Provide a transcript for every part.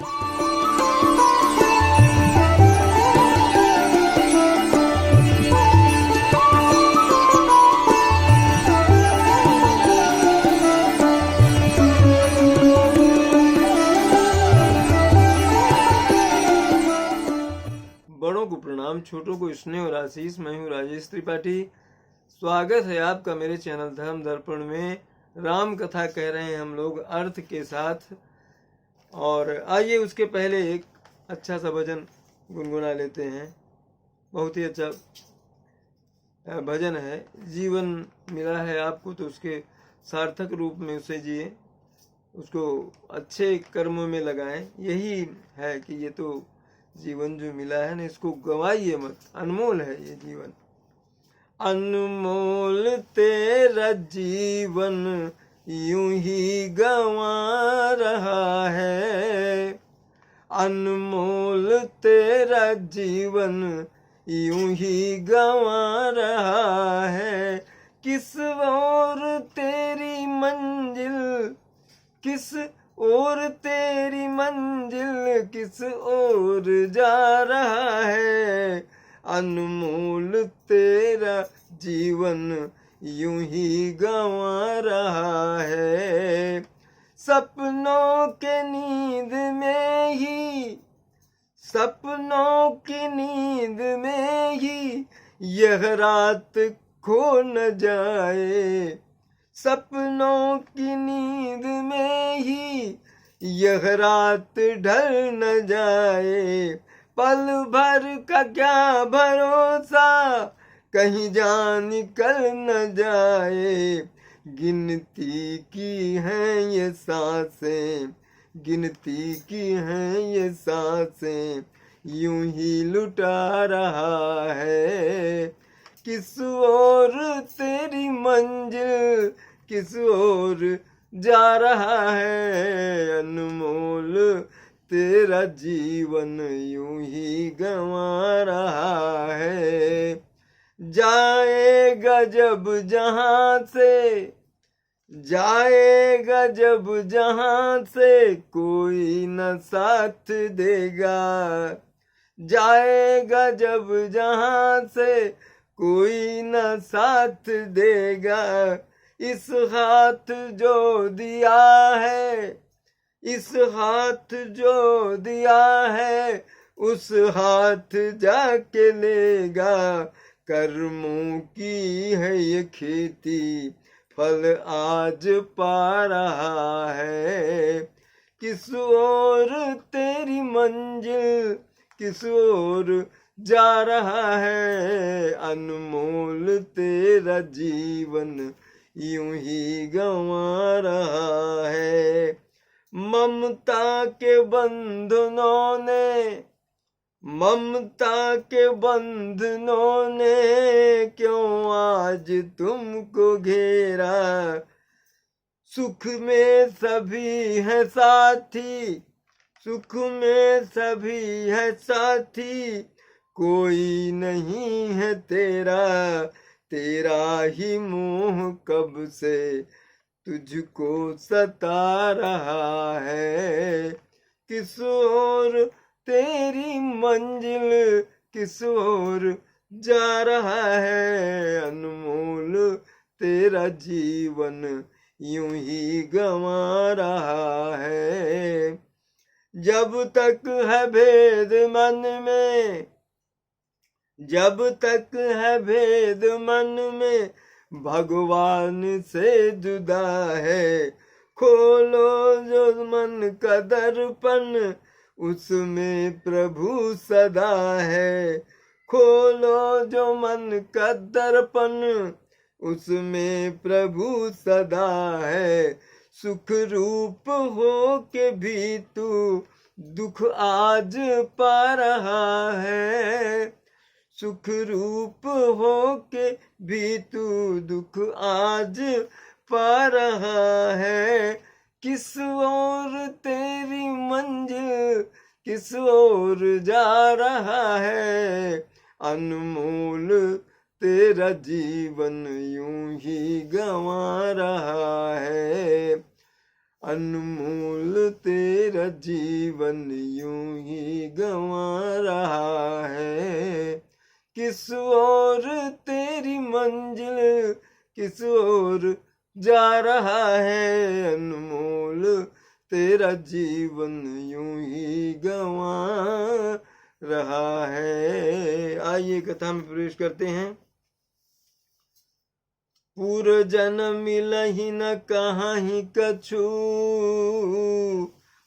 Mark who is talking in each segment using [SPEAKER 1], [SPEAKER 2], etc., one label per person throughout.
[SPEAKER 1] बड़ों को प्रणाम, छोटों को स्नेह और आशीष। मैं हूँ राजेश त्रिपाठी। स्वागत है आपका मेरे चैनल धर्म दर्पण में। राम कथा कह रहे हैं हम लोग अर्थ के साथ। और आइए उसके पहले एक अच्छा सा भजन गुनगुना लेते हैं। बहुत ही अच्छा भजन है। जीवन मिला है आपको तो उसके सार्थक रूप में उसे जिए, उसको अच्छे कर्मों में लगाएं। यही है कि ये तो जीवन जो मिला है ना, इसको गवाइए मत, अनमोल है ये जीवन। अनमोल तेरा जीवन यूं ही गंवा रहा है, अनमोल तेरा जीवन यूं ही गंवा रहा है। किस ओर तेरी मंजिल, किस और तेरी मंजिल किस ओर जा रहा है। अनमोल तेरा जीवन यूं ही गंवा रहा है। सपनों के नींद में ही, सपनों की नींद में ही यह रात खो न जाए, सपनों की नींद में ही यह रात ढल न जाए। पल भर का क्या भरोसा, कहीं जान निकल न जाए। गिनती की हैं ये सांसें, गिनती की हैं ये सांसें, यूं ही लुटा रहा है। किस ओर तेरी मंजिल, किस ओर जा रहा है। अनमोल तेरा जीवन यूं ही गंवा रहा है। जाएगा जब जहां से, जाएगा जब जहां से कोई न साथ देगा, जाएगा जब जहां से कोई न साथ देगा। इस हाथ जो दिया है, इस हाथ जो दिया है, उस हाथ जाके लेगा। कर्मों की है ये खेती, फल आज पा रहा है। किस ओर तेरी मंजिल, किस ओर जा रहा है। अनमोल तेरा जीवन यूं ही गंवा रहा है। ममता के बंधनों ने, ममता के बंधनों ने क्यों आज तुमको घेरा। सुख में सभी है साथी, सुख में सभी है साथी, कोई नहीं है तेरा। तेरा ही मोह कब से तुझको सता रहा है। किस ओर तेरी मंजिल, किस ओर जा रहा है। अनमोल तेरा जीवन यूं ही गंवा रहा है। जब तक है भेद मन में, जब तक है भेद मन में, भगवान से जुदा है। खोलो जो मन का दर्पण, उसमें प्रभु सदा है। खोलो जो मन का दर्पण, उसमें प्रभु सदा है। सुख रूप हो के भी तू दुख आज पा रहा है। सुख रूप हो के भी तू दुख आज पा रहा है। किस ओर तेरी मंजिल, किस ओर जा रहा है। अनमोल तेरा जीवन यूं ही गंवा रहा है। अनमोल तेरा जीवन यूं ही गंवा रहा है। किस ओर तेरी मंजिल किस ओर जा रहा है। अनमोल तेरा जीवन यूं ही गंवा रहा है। आइए कथा में प्रवेश करते हैं। पूर्व जन्म मिलहि न कहीं कछु,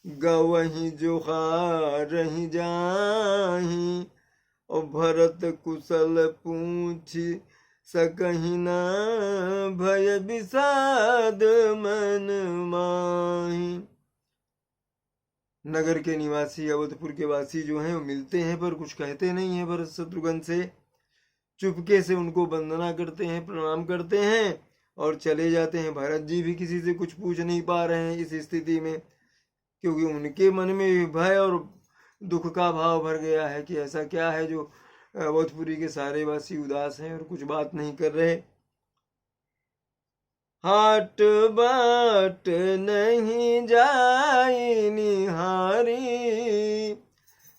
[SPEAKER 1] गवही जोहारहि जाहि। और भरत कुशल पूछ सकहि न, भय विषाद मन माहि। नगर के निवासी अवधपुर के वासी जो हैं वो मिलते हैं पर कुछ कहते नहीं है भरत शत्रुघ्न से। चुपके से उनको वंदना करते हैं, प्रणाम करते हैं और चले जाते हैं। भरत जी भी किसी से कुछ पूछ नहीं पा रहे हैं इस स्थिति में, क्योंकि उनके मन में भय और दुख का भाव भर गया है कि ऐसा क्या है जो अवधपुरी के सारे वासी उदास हैं और कुछ बात नहीं कर रहे। हाट बाट नहीं जाई निहारी,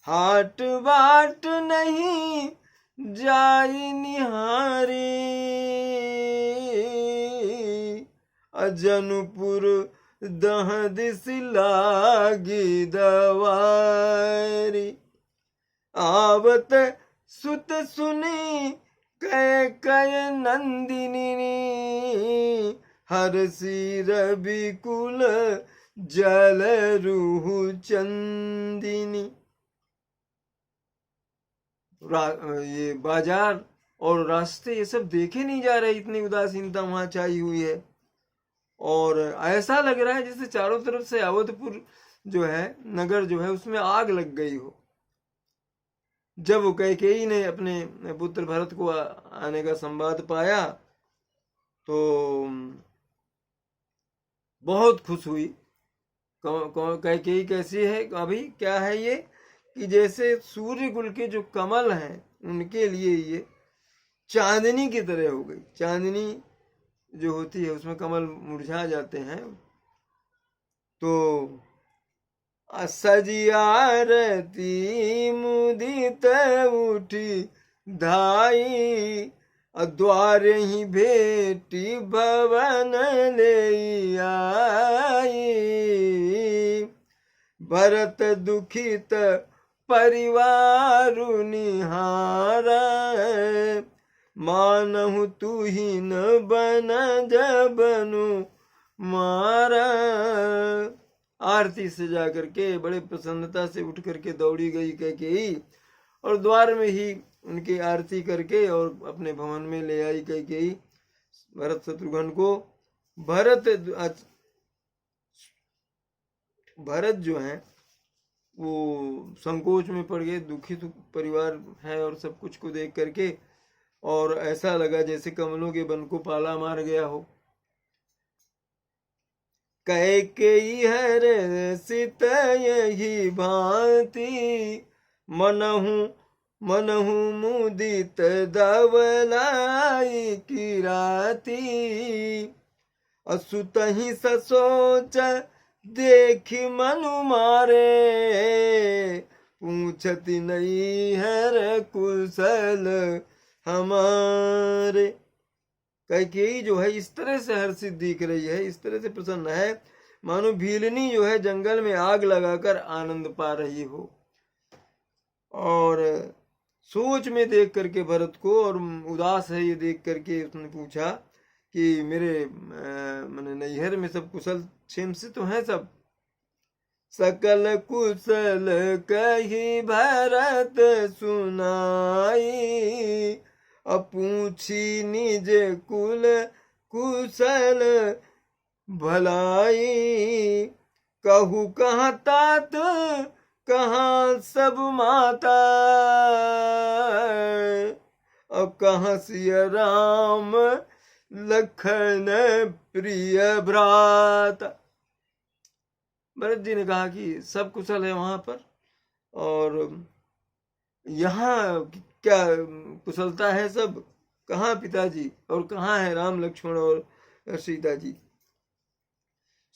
[SPEAKER 1] हाट बाट नहीं जाई निहारी। अजनपुर दह दिस लागी दवारी। आवत सुत सुनी कय कय नंदिनी, हर सिर विकुल जल रूह चंदिनी। ये बाजार और रास्ते ये सब देखे नहीं जा रहे, इतनी उदासीनता वहां छाई हुई है। और ऐसा लग रहा है जैसे चारों तरफ से अवधपुर जो है नगर जो है उसमें आग लग गई हो। जब वो कैकेयी ने अपने पुत्र भरत को आने का संवाद पाया तो बहुत खुश हुई। कैकेयी कैसी है अभी, क्या है ये कि जैसे सूर्य कुल के जो कमल हैं उनके लिए ये चांदनी की तरह हो गई। चांदनी जो होती है उसमें कमल मुरझा जाते हैं। तो सजियारती मुदित उठी धाई, द्वार ही भेटी भवन ले आई। भरत दुखित परिवार निहारा, मानहु तू ही न बन जबनु मारा। आरती से जा करके बड़े प्रसन्नता से उठ करके दौड़ी गई कैकेयी और द्वार में ही उनकी आरती करके और अपने भवन में ले आई कैकेयी भरत शत्रुघ्न को। भरत जो है वो संकोच में पड़ गए, दुखित परिवार है और सब कुछ को देख करके, और ऐसा लगा जैसे कमलों के वन को पाला मार गया हो। कैकेयी हर सित यही भांति, मनहु मुदित धवलाई की राती। असुतहि ससोच देखी मनु मारे, पूछती नहीं हर कुशल हमारे। कैकेयी जो है इस तरह से हर्षित दिख रही है, इस तरह से प्रसन्न है मानो भीलनी जो है जंगल में आग लगाकर आनंद पा रही हो। और सोच में देख करके भरत को, और उदास है ये देख करके उसने पूछा कि मेरे मैंने नैहर में सब कुशल क्षेम से तो हैं सब। सकल कुशल कही भरत सुनाई, पूछी निज कुल कुशल भलाई। कहू कहाँ तात कहाँ सब माता, अब कहाँ सिया राम लखन प्रिय भ्राता। भरत जी ने कहा कि सब कुशल है वहां पर, और यहाँ क्या कुशलता है सब, कहाँ पिताजी और कहाँ है राम लक्ष्मण और सीता जी।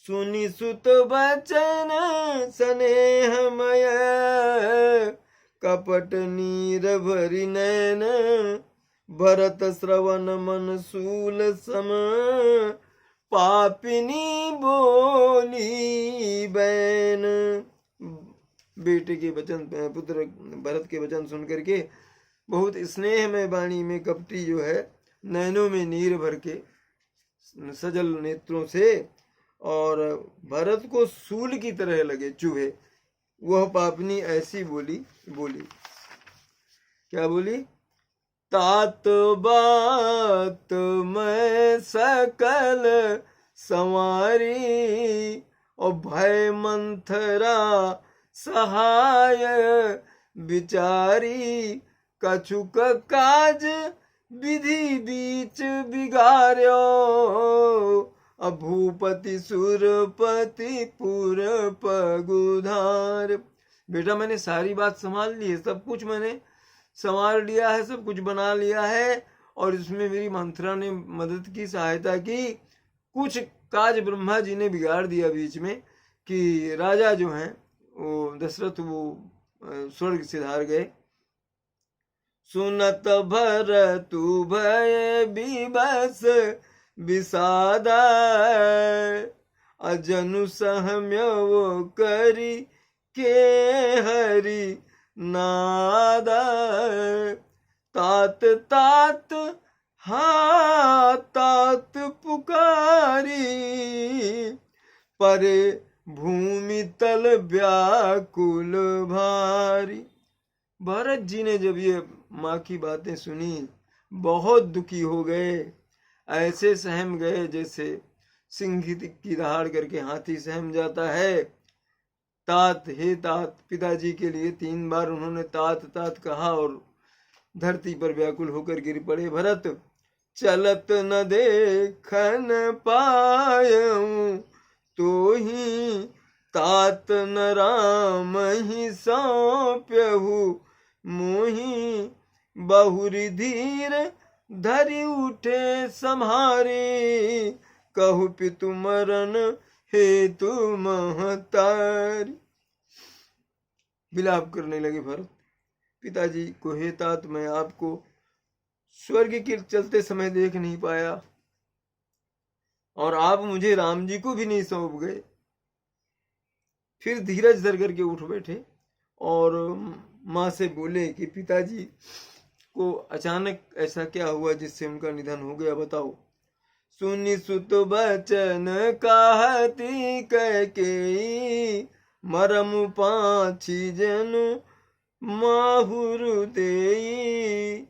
[SPEAKER 1] सुनि सुत बचन स्नेहमय, कपट नीर भरि नैन, भरत श्रवण मन सूल सम, पापिनी बोली बैन। बेटे के वचन, पुत्र भरत के वचन सुन करके बहुत स्नेह में वाणी में कपटी जो है, नैनों में नीर भर के सजल नेत्रों से, और भरत को सूल की तरह लगे चुभे, वह पापनी ऐसी बोली। क्या बोली? तात बात मैं सकल संवारी, और भय मंथरा सहाय विचारी, कछुक काज विधि बीच बिगाड़ो, भूपति सुरपति पुर पगुधार। बेटा मैंने सारी बात संभाल ली है, सब कुछ मैंने संभाल लिया है, सब कुछ बना लिया है, और इसमें मेरी मंत्रा ने मदद की, सहायता की। कुछ काज ब्रह्मा जी ने बिगाड़ दिया बीच में, कि राजा जो हैं वो दशरथ वो स्वर्ग सिधार गए। सुनत भरतु भय विवश विषादा, अजनु सहम्य वो करी के हरि नादा, तात तात हा तात पुकारी, परे भूमि तल व्याकुल भारी। भरत जी ने जब ये माँ की बातें सुनी, बहुत दुखी हो गए, ऐसे सहम गए जैसे सिंह की दहाड़ करके हाथी सहम जाता है। तात, हे तात, पिताजी के लिए 3 बार उन्होंने तात तात कहा और धरती पर व्याकुल होकर गिर पड़े। भरत चलत न देखन पायऊं, तो ही तात न राम ही सौंप्यहु, मोही बहुरी धीर धरि उठे सम्हारी, कहु पितु मरण हेतु महतारी। विलाप करने लगे भरत, पिताजी को, हे तात, मैं आपको स्वर्ग के चलते समय देख नहीं पाया, और आप मुझे राम जी को भी नहीं सौंप गए। फिर धीरज धर करके उठ बैठे और माँ से बोले कि पिताजी को अचानक ऐसा क्या हुआ जिससे उनका निधन हो गया, बताओ। सुनि सुत बचन कहती कैकेयी, मरम पाछी जनु माहुर देई,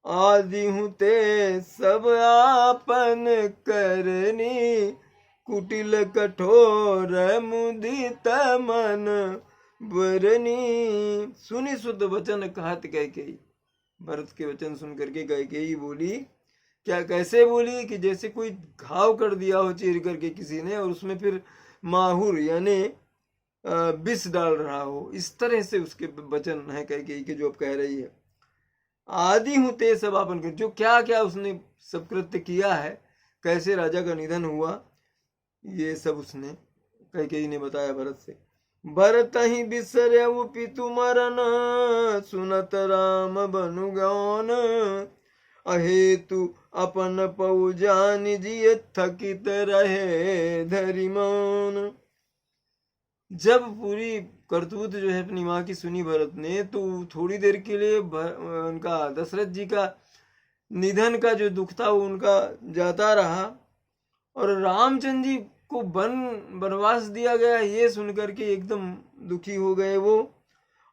[SPEAKER 1] आदि हूँ ते सब आपन करनी, कुटिल कठोर मुदित मन बरनी। सुनि सुत वचन कहत कैकेयी, भरत के वचन सुन करके कैकेयी बोली। क्या, कैसे बोली? कि जैसे कोई घाव कर दिया हो चीर करके किसी ने, और उसमें फिर माहुर यानी विष डाल रहा हो, इस तरह से उसके वचन है कैकेयी के जो अब कह रही है। आदि हूँ ते सब आपन कर, जो क्या क्या उसने सब कृत्य किया है, कैसे राजा का निधन हुआ, ये सब उसने कैकेयी ने बताया भरत से। भरत ही बिसर्यउ पितु मरन, सुनत राम बनु गौन, अहेतु अपन पउ जान जिय, थकित रहे धरि मौन। जब पूरी करतूत जो है अपनी माँ की सुनी भरत ने, तो थोड़ी देर के लिए उनका दशरथ जी का निधन का जो दुख था वो उनका जाता रहा, और रामचंद्र जी को वनवास दिया गया ये सुनकर के एकदम दुखी हो गए वो।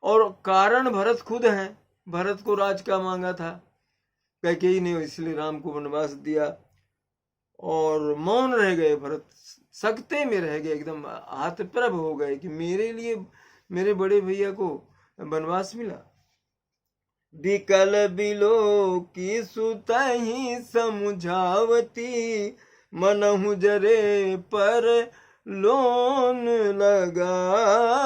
[SPEAKER 1] और कारण भरत खुद हैं, भरत को राज का मांगा था कैकेयी ने, इसलिए राम को वनवास दिया, और मौन रह गए भरत, सकते में रह गए, एकदम हाथप्रभ हो गए कि मेरे लिए मेरे बड़े भैया को वनवास मिला। विकल बिलो की सुतहि समुझावती, मनहु जरे पर लोन लगावती,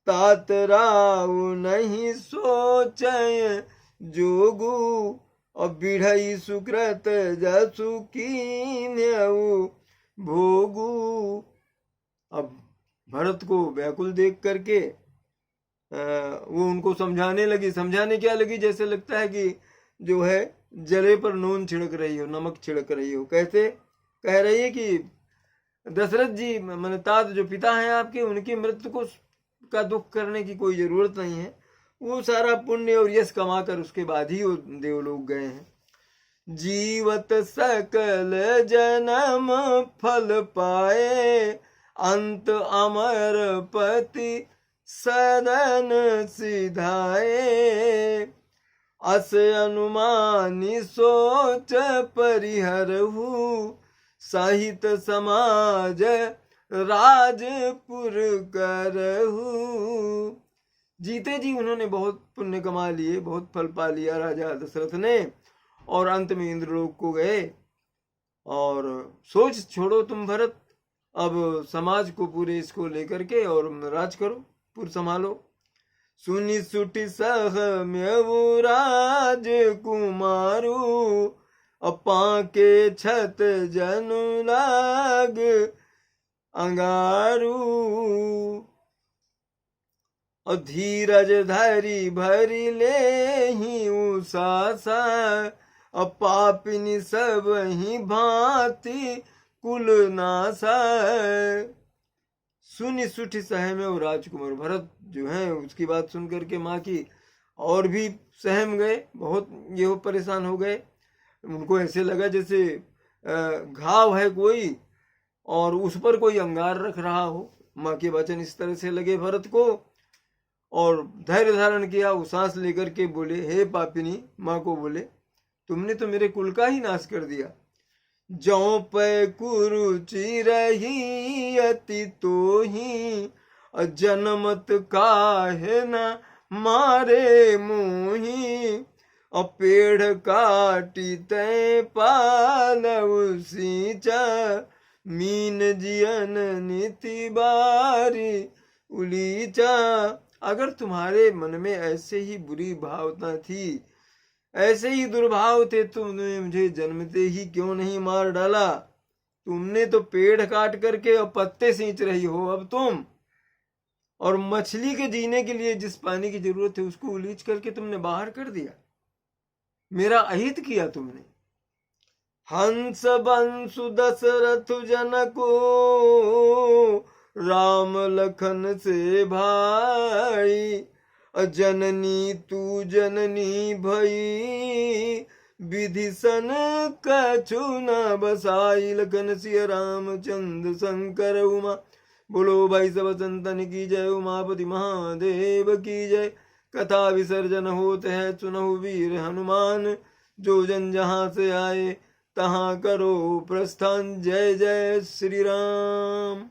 [SPEAKER 1] तात राव नहीं सोचय जोगु, और बिढ़ई सुकृत जसु कीन्यउ, भोगू। अब भरत को व्याकुल देख करके वो उनको समझाने लगी। समझाने क्या लगी, जैसे लगता है कि जो है जले पर नून छिड़क रही हो, नमक छिड़क रही हो। कैसे कह रही है कि दशरथ जी माने तात जो पिता हैं आपके, उनकी मृत्यु को का दुख करने की कोई जरूरत नहीं है। वो सारा पुण्य और यश कमा कर उसके बाद ही वो देवलोक गए हैं। जीवत सकल जन्म फल पाए, अंत अमर पति सदन सिधाए। अस अनुमानी सोच परिहरहु, साहित समाज राजपुर करहु। जीते जी उन्होंने बहुत पुण्य कमा लिए, बहुत फल पा लिया राजा दशरथ ने, और अंत में इंद्रलोक को गए। और सोच छोड़ो तुम भरत, अब समाज को पूरे इसको लेकर के और राज करो, पुर संभालो। सुनि सुटि सह म्यवु राज कुमारू, अपा के छत जनु लाग अंगारू। और धीरज धरी भरी ले ही उसासा, पापिनी सब ही भांति कुल नासा। सुनि सुठी सहम में राजकुमार भरत जो है उसकी बात सुन करके माँ की और भी सहम गए, बहुत ये परेशान हो गए। उनको ऐसे लगा जैसे घाव है कोई और उस पर कोई अंगार रख रहा हो। माँ के वचन इस तरह से लगे भरत को, और धैर्य धारण किया। वो सांस लेकर के बोले, हे पापिनी, माँ को बोले, तुमने तो मेरे कुल का ही नाश कर दिया। जौ पे कुरुचि रही अति तो ही, जनमत काहे न मारे मोही। पेड़ काटी तय पालव सींचा, मीन जियन नीति बारी उलीचा। अगर तुम्हारे मन में ऐसे ही बुरी भावना थी, ऐसे ही दुर्भाव थे, तुमने मुझे जन्मते ही क्यों नहीं मार डाला। तुमने तो पेड़ काट करके और पत्ते सींच रही हो अब तुम, और मछली के जीने के लिए जिस पानी की जरूरत है उसको उलीच करके तुमने बाहर कर दिया। मेरा अहित किया तुमने। हंस बंसु दशरथ जनको, राम लखन से भाई। जननी तू जननी भई, विधिसन कछु न बसाई। लखन सिया रामचंद्र शंकर उमा, बोलो भाई सब संतन की जय। उमापति महादेव की जय। कथा विसर्जन होते है सुनहु वीर हनुमान, जो जन जहाँ से आए तहाँ करो प्रस्थान। जय जय श्री राम।